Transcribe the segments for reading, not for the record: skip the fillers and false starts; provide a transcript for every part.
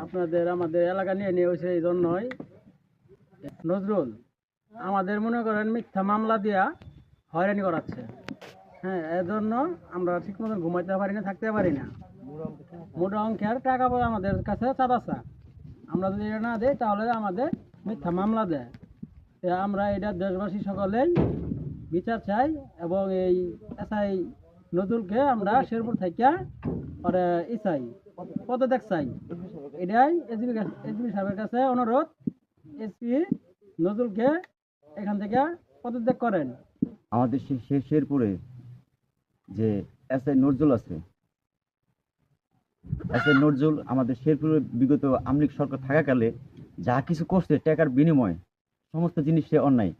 আপনাদের আমাদের এলাকা নিয়ে হয়েছে এই জন্যই নজরুল আমাদের মনে করেন মিথ্যা মামলা দিয়া হয়রানি করাচ্ছে। হ্যাঁ, এজন্য আমরা ঠিক মতন ঘুমাইতে পারি না, থাকতে পারি না। মোটা অঙ্কের টাকা পয়সা আমাদের কাছে চাঁদাচ্ছে। আমরা যদি এটা না দিই তাহলে আমাদের মিথ্যা মামলা দেয়। আমরা এটা দেশবাসী সকলেই বিচার চাই এবং এই এসআই নজরুলকে আমরা শেরপুর থেকে ওরে চাই, পদত্যাগ চাই। এটাই এসপি সাহেবের কাছে অনুরোধ, এসপি নজরুলকে এখান থেকে পদত্যাগ করেন। আমাদের শেরপুরে যে এসআই নজরুল আছে, এসআই নজরুল আমাদের শেরপুরে বিগত আওয়ামী লীগ সরকার থাকাকালে যা কিছু করছে টাকার বিনিময়ে সমস্ত জিনিস সে অন্যায়।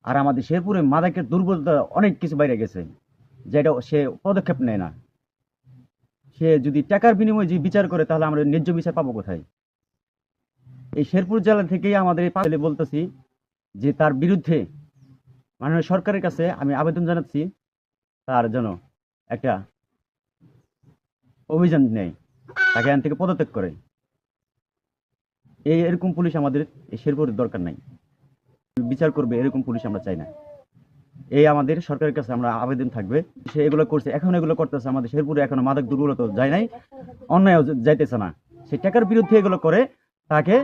আর আমাদের শেরপুরে মাদকের দুর্বলতা অনেক কিছু বাইরে গেছে, যেটা সে পদক্ষেপ নেয় না। সে যদি টাকার বিনিময়ে যে বিচার করে তাহলে আমরা ন্যায্য বিচার পাবো কোথায়? এই শেরপুর জেলা থেকেই আমাদের বলতেছি যে তার বিরুদ্ধে মাননীয় সরকারের কাছে আমি আবেদন জানাচ্ছি, তার জন্য একটা অভিযান নেয়, তাকে এখান থেকে পদত্যাগ করে। এরকম পুলিশ আমাদের এই শেরপুরের দরকার নাই, বিচার করবে এরকম পুলিশ আমরা চাই না। এই আমাদের সরকারের কাছে আমরা আবেদন থাকবে। সে এগুলো করছে, এখন এগুলো করতেছে, আমাদের শেরপুরে এখনো মাদক দুর্বলতা যায় নাই, অন্যায় যাইতেছে না। সে টাকার বিরুদ্ধে এগুলো করে, তাকে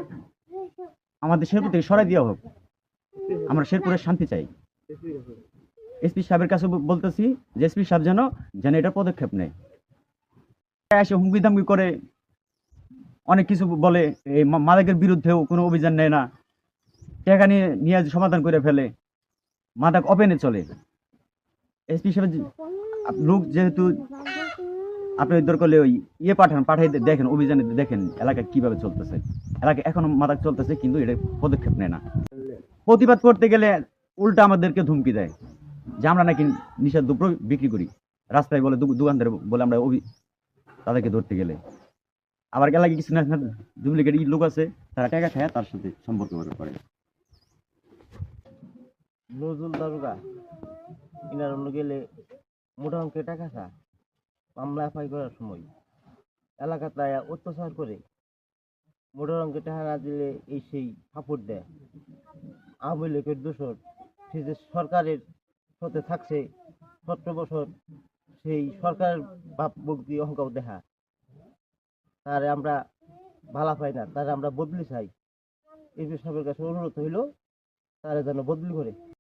আমাদের শেরপুর থেকে সরাই দেওয়া হোক। আমরা শেরপুরের শান্তি চাই। এসপি সাহেবের কাছে বলতেছি যে এসপি সাহেব যেন এটা পদক্ষেপ নেয়। এসে হুমকি দামকি করে, অনেক কিছু বলে, এই মাদকের বিরুদ্ধেও কোনো অভিযান নেয় না, টাকা নিয়ে সমাধান করে ফেলে, মাদক ওপেনে চলে। এসপি সাহেব লোক যেহেতু আপনি দরকার করলে ওই পাঠাই দেখেন, অভিযানে দেখেন এলাকায় কিভাবে চলতেছে। এলাকায় এখনো মাদক চলতেছে, কিন্তু এটা পদক্ষেপ নেয় না। প্রতিবাদ করতে গেলে উল্টা আমাদেরকে ধুমকি দেয় যে আমরা নাকি নিষেধ দ্রব্য বিক্রি করি, রাস্তায় বলে, দোকানদার বলে আমরা তাদেরকে ধরতে গেলে। আবার এলাকায় কিছু না ডুপ্লিকেট লোক আছে, তারা টাকা খায়, তার সাথে সম্পর্ক করে। নজরুল দারোগা ইনার অন্য গেলে মোটা অঙ্কের টাকা খা, মামলা এফআই করার সময় এলাকাতে অত্যাচার করে, মোটা অঙ্কের টাকা না দিলে এই সেই সাপোর্ট দেয়। আওয়ামী লীগের দোষর, সে যে সরকারের সাথে থাকছে 17 বছর, সেই সরকারের বাপ ভক্তি অহংকার দেখা, তারে আমরা ভালা পাই না, তারে আমরা বদলি চাই। এই সবের কাছে অনুরোধ হইল তারা যেন বদলি করে।